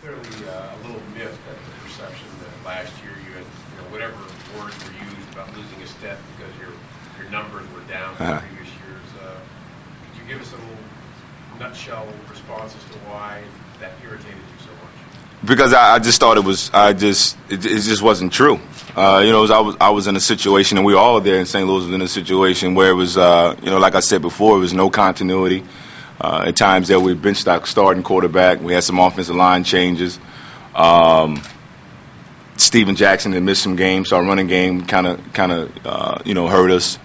clearly a little miffed at the perception that last year you had, whatever words were used about losing a step because your numbers were down from previous years. Could you give us a little nutshell response as to why that irritated you so much? Because I just thought it just wasn't true. I was in a situation, and we were all there in St. Louis was in a situation where it was, like I said before, it was no continuity. At times there we benched our starting quarterback. We had some offensive line changes. Steven Jackson had missed some games, so our running game kind of hurt us.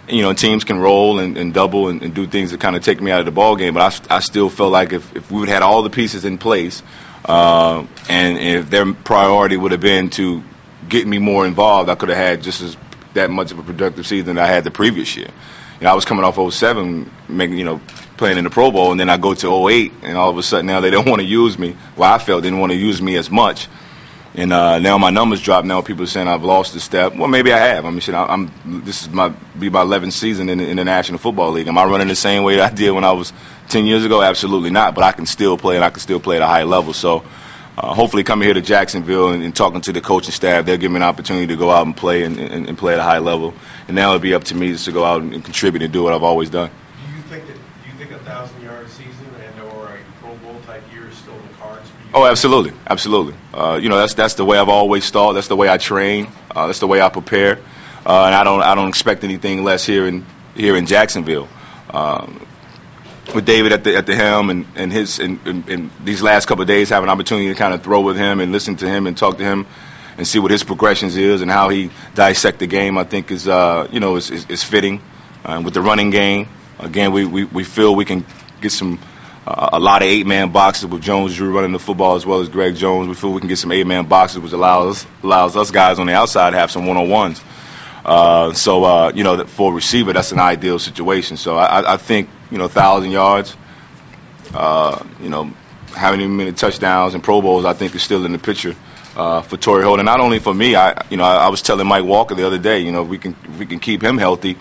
Teams can roll and double and do things that kind of take me out of the ball game. But I still felt like if we would have had all the pieces in place, and if their priority would have been to get me more involved, I could have had just that much of a productive season that I had the previous year. I was coming off 07, playing in the Pro Bowl, and then I go to 08, and all of a sudden now they don't want to use me. Well, I felt they didn't want to use me as much. And now my numbers drop. Now people are saying I've lost a step. Well, maybe I have. This is my 11th season in the National Football League. Am I running the same way that I did when I was 10 years ago? Absolutely not. But I can still play, and I can still play at a high level. So hopefully coming here to Jacksonville and talking to the coaching staff, they'll give me an opportunity to go out and play and play at a high level. And now it'll be up to me just to go out and contribute and do what I've always done. Do you think a 1,000-yard season and/or a Pro Bowl type year is still in the cards for you? Oh, absolutely, absolutely. That's the way I've always thought. That's the way I train. That's the way I prepare. And I don't expect anything less here in Jacksonville. With David at the helm and these last couple of days, have an opportunity to kind of throw with him and listen to him and talk to him and see what his progressions is and how he dissect the game, I think is fitting. With the running game, again, we feel we can get a lot of 8-man boxes with Jones Drew running the football as well as Greg Jones. We feel we can get some 8-man boxes, which allows us guys on the outside to have some one-on-ones. For a receiver, that's an ideal situation. So I think 1,000 yards, having many touchdowns and Pro Bowls, I think is still in the picture for Torry Holt. And not only for me, I was telling Mike Walker the other day, if we can keep him healthy.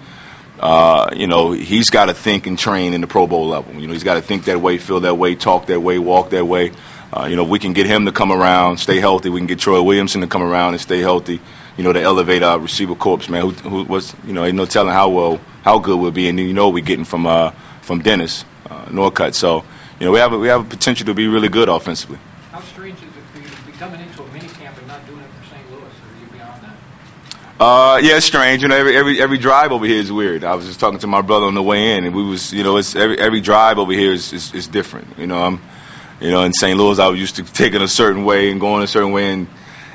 He's got to think and train in the Pro Bowl level. He's got to think that way, feel that way, talk that way, walk that way. We can get him to come around, stay healthy. We can get Troy Williamson to come around and stay healthy. To elevate our receiver corps, man. Who was, ain't no telling how good we'll be, and we're getting from Dennis Norcutt. So, we have a potential to be really good offensively. How strange is it for you to be coming into a minicamp and not doing it for St. Louis? Or are you beyond that? Yeah, it's strange. Every drive over here is weird. I was just talking to my brother on the way in, and we was, it's every drive over here is different. In St. Louis, I was used to taking a certain way and going a certain way, and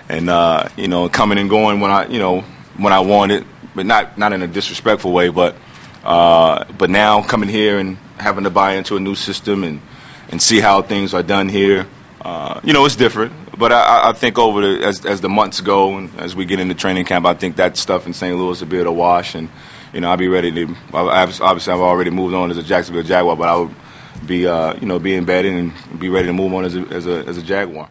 coming and going when I wanted, but not in a disrespectful way. But now coming here and having to buy into a new system and see how things are done here, it's different. But I think as the months go and as we get into training camp, I think that stuff in St. Louis will be able to wash, and I'll be ready to. Obviously, I've already moved on as a Jacksonville Jaguar, but I would be be embedded and be ready to move on as a Jaguar.